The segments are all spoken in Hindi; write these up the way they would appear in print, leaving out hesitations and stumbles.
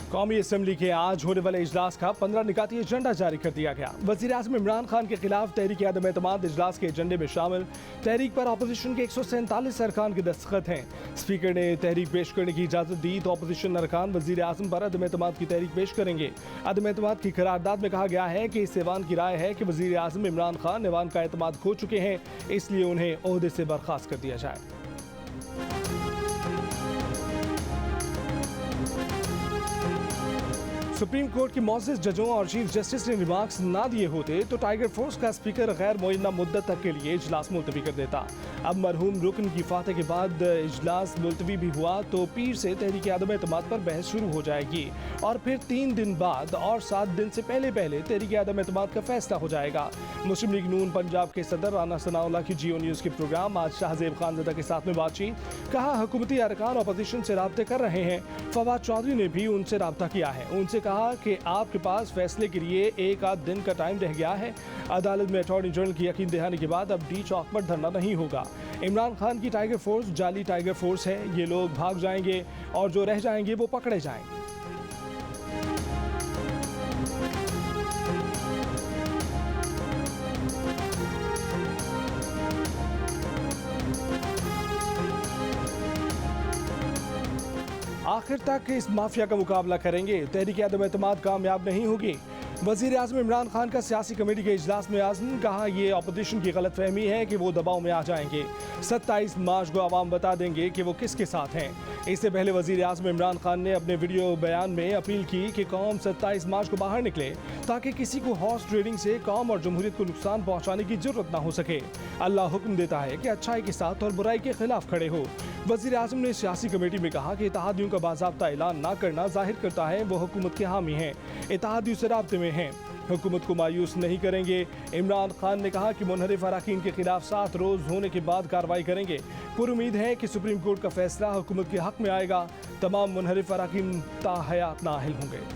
कौमी असम्बली के आज होने वाले इजलास का 15 निकाती एजेंडा जारी कर दिया गया। वज़ीर-ए-आज़म इमरान खान के खिलाफ तहरीक अदम-ए-एतमाद इजलास के एजेंडे में शामिल तहरीक पर अपोजिशन के 147 अरकान के दस्तखत हैं। स्पीकर ने तहरीक पेश करने की इजाज़त दी तो अपोजिशन अरकान वज़ीर-ए-आज़म पर अदम-ए-एतमाद की तहरीक पेश करेंगे। अदम-ए-एतमाद की करारदाद में कहा गया है कि इस ऐवान की राय है कि वज़ीर-ए-आज़म इमरान खान ऐवान का एतमाद खो चुके हैं, इसलिए उन्हें ओहदे से बर्खास्त कर दिया जाए। सुप्रीम कोर्ट की मौजूद जजों और चीफ जस्टिस ने रिमार्क्स ना दिए होते तो टाइगर फोर्स का स्पीकर गैर मुअय्यना मुद्दत तक के लिए इजलास मुलतवी कर देता। अब मरहूम रुकन की फातह के बाद इजलास मुलतवी भी हुआ तो पीर से तहरीक अदम-ए-एतमाद पर बहस शुरू हो जाएगी और फिर 3 दिन बाद और 7 दिन से पहले तहरीक अदम-ए-एतमाद का फैसला हो जाएगा। मुस्लिम लीग नून पंजाब के सदर राना सनाउल्लाह की जियो न्यूज़ के प्रोग्राम आज शाहजेब खानज़दा के साथ में बातचीत, कहा हुकूमती अरकान अपोजिशन से राब्ते कर रहे हैं। फवाद चौधरी ने भी उनसे राब्ता किया है, उनसे कहा कि आपके पास फैसले के लिए 1 आध दिन का टाइम रह गया है। अदालत में अटॉर्नी जनरल की यकीन दहानी के बाद अब डी चौक पर धरना नहीं होगा। इमरान खान की टाइगर फोर्स जाली टाइगर फोर्स है, ये लोग भाग जाएंगे और जो रह जाएंगे वो पकड़े जाएंगे। आखिर तक इस माफिया का मुकाबला करेंगे, तहरीक अदम-ए-एतमाद कामयाब नहीं होगी। वज़ीर-ए-आज़म इमरान खान का सियासी कमेटी के इजलास में आज़म, कहा यह अपोजिशन की गलत फहमी है कि वो दबाव में आ जाएंगे। 27 मार्च को आवाम बता देंगे कि वो किसके साथ हैं। इससे पहले वज़ीर-ए-आज़म इमरान खान ने अपने वीडियो बयान में अपील की कि कौम 27 मार्च को बाहर निकले ताकि किसी को हॉर्स ट्रेडिंग से कौम और जमहूरियत को नुकसान पहुँचाने की जरूरत ना हो सके। अल्लाह हुक्म देता है कि अच्छाई के साथ और बुराई के खिलाफ खड़े हो। वज़ीर-ए-आज़म ने सियासी कमेटी में कहा कि इत्तेहादियों का बाज़ाब्ता ऐलान ना करना जाहिर करता है वो हुकूमत के हामी हैं, इत्तेहादियों से राब्ते में हैं, हुकूमत को मायूस नहीं करेंगे। इमरान खान ने कहा कि मुनहरिफ अराकीन के खिलाफ 7 रोज़ होने के बाद कार्रवाई करेंगे। पुरुमीद है कि सुप्रीम कोर्ट का फैसला हुकूमत के हक में आएगा। तमाम मुनहरिफ अराकीन ताहयात नाअहल होंगे।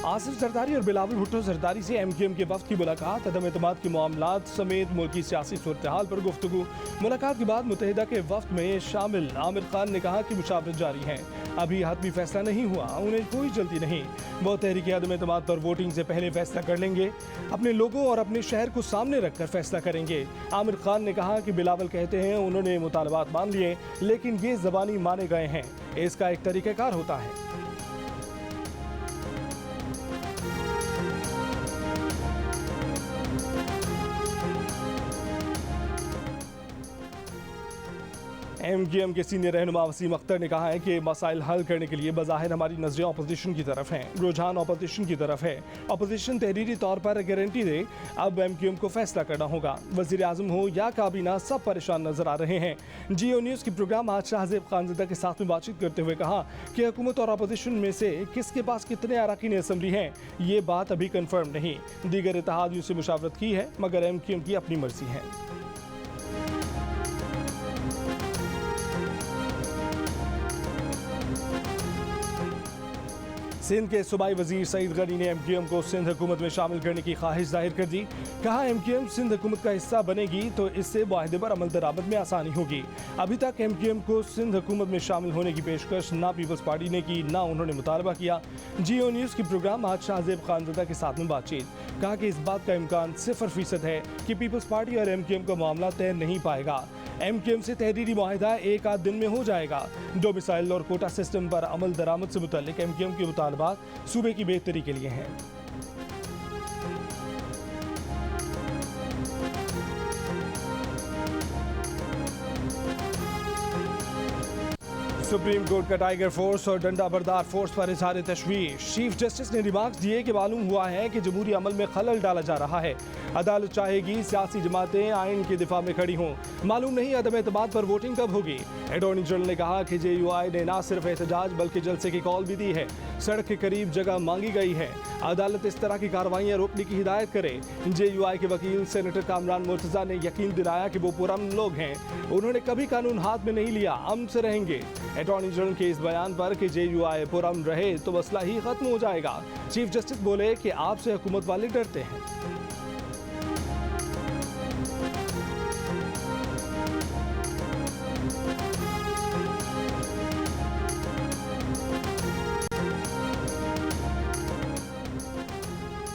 आसिफ जरदारी और बिलावल भुट्टो जरदारी से MQM के वफ्द की मुलाकात, अदम-ए-एतमाद के मामलात समेत मुल्की सियासी सूरत-ए-हाल पर गुफ्तगू। मुलाकात के बाद मुत्तहिदा के वफ्द में शामिल आमिर खान ने कहा कि मुशावरत जारी है, अभी हतमी फैसला नहीं हुआ, उन्हें कोई जल्दी नहीं। वो तहरीक अदम-ए-एतमाद पर वोटिंग से पहले फैसला कर लेंगे, अपने लोगों और अपने शहर को सामने रखकर फैसला करेंगे। आमिर खान ने कहा कि बिलावल कहते हैं उन्होंने मुतालबात मान लिए, लेकिन ये ज़बानी माने गए हैं, इसका एक तरीक़ाकार होता है। MQM के सीनियर रहनुमा वसीम अख्तर ने कहा है कि मसाइल हल करने के लिए बज़ाहिर हमारी नज़रें अपोजिशन की तरफ हैं, रुझान अपोजिशन की तरफ है। अपोजिशन तहरीरी तौर पर गारंटी दे, अब MQM को फैसला करना होगा। वज़ीर-ए-आज़म हो या काबीना, सब परेशान नजर आ रहे हैं। जियो न्यूज़ की प्रोग्राम आज शाहजेब खानज़दा के साथ में बातचीत करते हुए कहा कि हुकूमत और अपोजिशन में से किसके पास कितने अरकान असम्बली हैं, ये बात अभी कन्फर्म नहीं। दीगर इत्तेहादियों से मुशावरत की है, मगर MQM की अपनी मर्जी है। सिंध के सूबाई वजीर सईद गनी ने MQM को सिंध हुकूमत में शामिल करने की ख्वाहिश जाहिर कर दी। कहा MQM सिंध हुकूमत का हिस्सा बनेगी तो इससे मुआहदे पर अमल दरामद में आसानी होगी। अभी तक MQM को सिंध हुकूमत में शामिल होने की पेशकश ना पीपल्स पार्टी ने की, ना उन्होंने मुतालबा किया। जियो न्यूज़ की प्रोग्राम आज शाहजेब खानज़दा के साथ में बातचीत, कहा कि इस बात का इम्कान 0% है कि पीपल्स पार्टी और MQM का मामला तय नहीं पाएगा। MQM से तहरीरी मुआहिदा 1 आध दिन में हो जाएगा। डोमिसाइल और कोटा सिस्टम पर अमल दरामद से मुतल्लिक MQM के मुतालबात सूबे की बेहतरी के लिए हैं। सुप्रीम कोर्ट का टाइगर फोर्स और डंडा बरदार फोर्स पर इजहार तशवीश। चीफ जस्टिस ने रिमार्क्स दिए कि मालूम हुआ है कि जमहूरी अमल में खलल डाला जा रहा है। अदालत चाहेगी सियासी जमातें आइन के दिफा में खड़ी हों। मालूम नहीं अदम एतमाद पर वोटिंग कब होगी। अटॉर्नी जनरल ने कहा कि JUI ने न सिर्फ एहतजाज बल्कि जलसे की कॉल भी दी है। सड़क के करीब जगह मांगी गई है। अदालत इस तरह की कार्रवाइयां रोकने की हिदायत करे। JUI के वकील सेनेटर कामरान मुर्तजा ने यकीन दिलाया कि वो पुरअमन लोग हैं, उन्होंने कभी कानून हाथ में नहीं लिया, अमन से रहेंगे। अटॉर्नी जनरल के इस बयान पर कि JUI पुरअमन रहे तो मसला ही खत्म हो जाएगा। चीफ जस्टिस बोले कि आपसे हुकूमत वाले डरते हैं।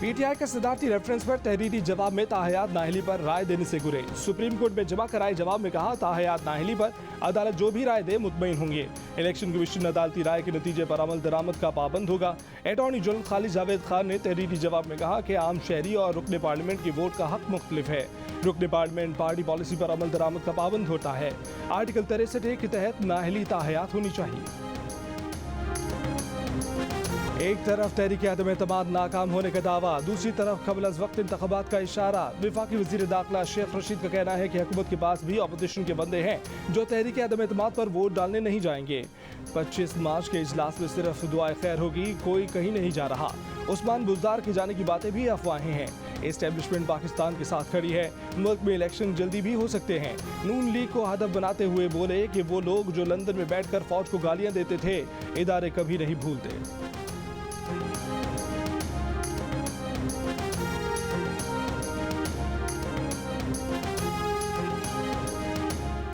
PTI का सदारती रेफरेंस पर तहरीरी जवाब में ताहयात नाअहली पर राय देने से गुरेज। सुप्रीम कोर्ट में जमा कराए जवाब में कहा ताहयात नाअहली पर अदालत जो भी राय दे मुतमईन होंगे। इलेक्शन कमीशन अदालती राय के नतीजे पर अमल दरामद का पाबंद होगा। अटॉर्नी जनरल खालिद जावेद खान ने तहरीरी जवाब में कहा कि आम शहरी और रुकने पार्लियामेंट की वोट का हक मुख्तलिफ है। रुकने पार्लियामेंट पार्टी पॉलिसी पर अमल दरामद का पाबंद होता है। आर्टिकल 63 के तहत नाअहली ताहयात होनी चाहिए। एक तरफ तहरीक अदम एतमाद नाकाम होने का दावा, दूसरी तरफ कबल अज वक्त इंतखाबात का इशारा। वफाकी वजीर दाखिला शेख रशीद का कहना है कि हुकूमत के पास भी अपोजिशन के बंदे हैं जो तहरीक अदम एतमाद पर वोट डालने नहीं जाएंगे। 25 मार्च के इजलास में सिर्फ दुआए खैर होगी, कोई कहीं नहीं जा रहा। उस्मान बुज़दार के जाने की बातें भी अफवाहें हैं। एस्टेब्लिशमेंट पाकिस्तान के साथ खड़ी है। मुल्क में इलेक्शन जल्दी भी हो सकते हैं। नून लीग को हदफ बनाते हुए बोले कि वो लोग जो लंदन में बैठकर फौज को गालियां देते थे, इदारे कभी नहीं भूलते।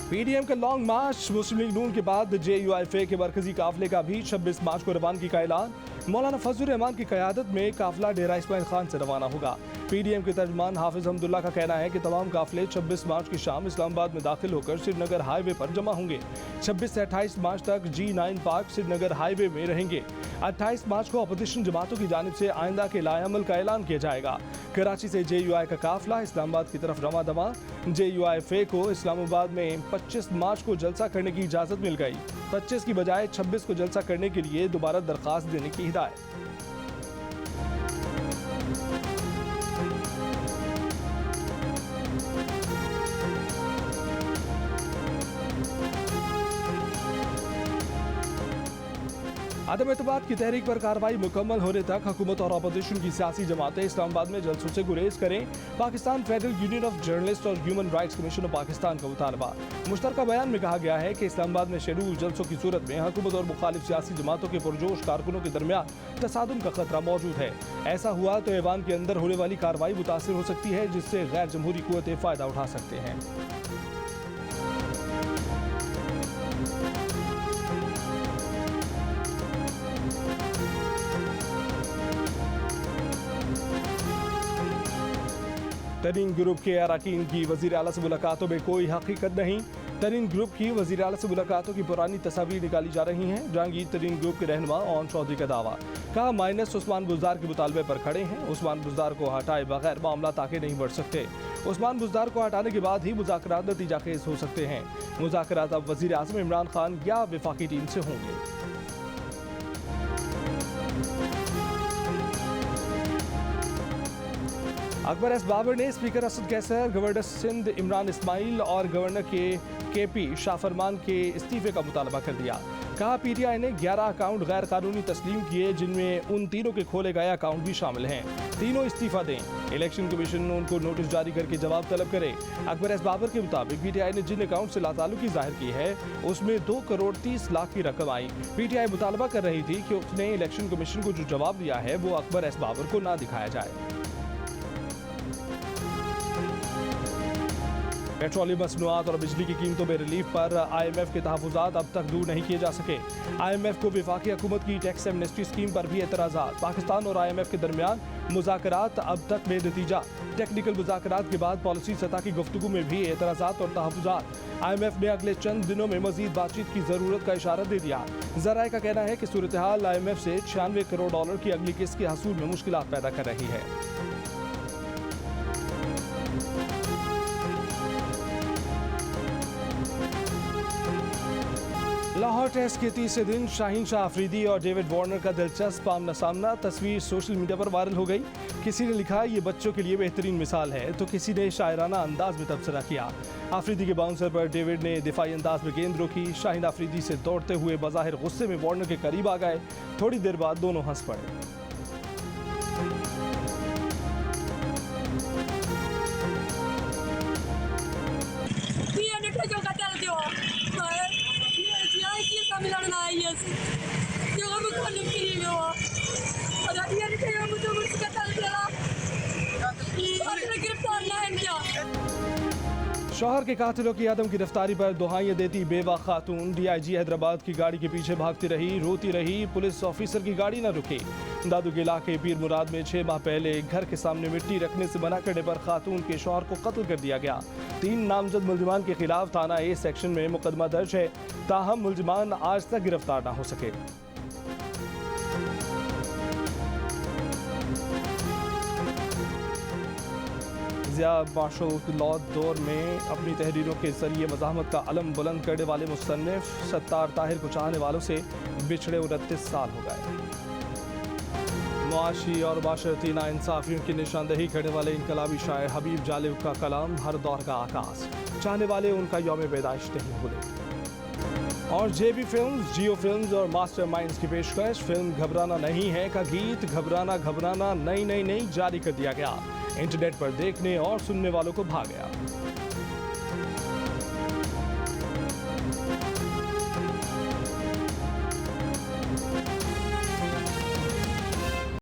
PDM का लॉन्ग मार्च, मुस्लिम लीग नून के बाद JUI के मरकजी काफिले का भी 26 मार्च को रवानगी का ऐलान। मौलाना फजलुर रहमान की क़यादत में काफिला डेरा इस्माइल खान से रवाना होगा। PDM के तर्जमान हाफिज हमदुल्ला का कहना है कि तमाम काफिले 26 मार्च की शाम इस्लामाबाद में दाखिल होकर श्रीनगर हाईवे पर जमा होंगे। 26 से 28 मार्च तक G9 पार्क श्रीनगर हाईवे में रहेंगे। 28 मार्च को अपोजिशन जमातों की जानिब से आइंदा के लाएअमल का ऐलान किया जाएगा। कराची से JUI का काफिला इस्लामाबाद की तरफ रवा दवा। JUI को इस्लामाबाद में 25 मार्च को जलसा करने की इजाज़त मिल गई। 25 की बजाय 26 को जलसा करने के लिए दोबारा दरख्वास्त देने की हिदायत। अदम एतमाद की तहरीक पर कार्रवाई मुकम्मल होने तक हुकूमत और अपोजिशन की सियासी जमातें इस्लामाबाद में जलसों से गुरेज करें। Pakistan federal union of journalist और human rights commission of Pakistan का मुतालबा। मुश्तरका बयान में कहा गया है कि इस्लामाबाद में शेड्यूल जलसों की सूरत में हुकूमत और मुखालिफ सियासी जमातों के पुरजोश कारकुनों के दरमियान तसादुम का खतरा मौजूद है। ऐसा हुआ तो ऐवान के अंदर होने वाली कार्रवाई मुतासिर हो सकती है, जिससे गैर जमहूरी कुव्वतें फ़ायदा उठा सकते हैं। तरीन ग्रुप के अरकान की वज़ीर आला से मुलाकातों में कोई हकीकत नहीं। तरीन ग्रुप की वज़ीर आला से मुलाकातों की पुरानी तस्वीर निकाली जा रही हैं। जहांगीर तरीन ग्रुप के रहनुमा ओन चौधरी का दावा, कहा माइनस उस्मान बुज़दार के मुतालबे पर खड़े हैं। उस्मान बुज़दार को हटाए बगैर मामला आगे नहीं बढ़ सकते। उस्मान बुज़दार को हटाने के बाद ही मुज़ाकरात नतीजा खेज हो सकते हैं। मुज़ाकरात अब वज़ीर आज़म इमरान खान या वफाकी टीम से होंगे। अकबर एस बाबर ने स्पीकर असद कैसर, गवर्नर सिंध इमरान इस्माइल और गवर्नर KP शाह फरमान के इस्तीफे का मुतालबा कर दिया। कहा PTI ने 11 अकाउंट गैर कानूनी तस्लीम किए, जिनमें उन तीनों के खोले गए अकाउंट भी शामिल हैं। तीनों इस्तीफा दें। इलेक्शन कमीशन उनको नोटिस जारी करके जवाब तलब करे। अकबर एस बाबर के मुताबिक PTI ने जिन अकाउंट से लाताल्लुकी जाहिर की है, उसमें 2 करोड़ 30 लाख की रकम आई। PTI मुतालबा कर रही थी कि उसने इलेक्शन कमीशन को जो जवाब दिया है वो अकबर एस बाबर को ना दिखाया जाए। पेट्रोलियम मसनूआत और बिजली की कीमतों में रिलीफ पर IMF के तहफ़्फ़ुज़ात अब तक दूर नहीं किए जा सके। IMF को वफाकी हुकूमत की टैक्स एमनेस्टी स्कीम पर भी एतराज़ात। पाकिस्तान और IMF के दरमियान मुज़ाकरात अब तक बेनतीजा। टेक्निकल मुज़ाकरात के बाद पॉलिसी सतह की गुफ्तगू में भी एतराज़ात और तहफ़्फ़ुज़ात। IMF ने अगले चंद दिनों में मज़ीद बातचीत की ज़रूरत का इशारा दे दिया। ज़राए का कहना है कि सूरत हाल IMF से $96 करोड़ की अगली किस्त के हसूल में मुश्किलात पैदा कर रही है। लाहौर टेस्ट के तीसरे दिन शाहीन शाह अफरीदी और डेविड वार्नर का दिलचस्प आमना सामना। तस्वीर सोशल मीडिया पर वायरल हो गई। किसी ने लिखा ये बच्चों के लिए बेहतरीन मिसाल है, तो किसी ने शायराना अंदाज में तबसरा किया। अफरीदी के बाउंसर पर डेविड ने दिफाई अंदाज में गेंद रोकी। शाहीन अफरीदी से दौड़ते हुए बज़ाहिर गुस्से में वार्नर के करीब आ गए। थोड़ी देर बाद दोनों हंस पड़े। शौहर के कातिलों की आदम गिरफ्तारी पर दुहाइयां देती बेवा खातून। DIG हैदराबाद की गाड़ी के पीछे भागती रही, रोती रही। पुलिस ऑफिसर की गाड़ी न रुकी। दादू के इलाके पीर मुराद में 6 माह पहले घर के सामने मिट्टी रखने से मना करने पर खातून के शौहर को कत्ल कर दिया गया। 3 नामजद मुलजिमान के खिलाफ थाना A सेक्शन में मुकदमा दर्ज है। ताहम मुलजिमान आज तक गिरफ्तार न हो सके। ज़िया मार्शल लॉ दौर में अपनी तहरीरों के जरिए मज़ाहमत का अलम बुलंद करने वाले मुसन्निफ सत्तार ताहिर को चाहने वालों से बिछड़े 29 साल हो गए। मुआशी और माशरती नाइंसाफियों की निशानदेही करने वाले इनकलाबी शायर हबीब जालिब का कलाम हर दौर का आकाश। चाहने वाले उनका यौम पैदाइश नहीं भूले। और JB फिल्म्स, जियो फिल्म्स और मास्टर माइंड्स की पेशकश फिल्म घबराना नहीं है का गीत घबराना घबराना नई नई नई जारी कर दिया गया। इंटरनेट पर देखने और सुनने वालों को भा गया।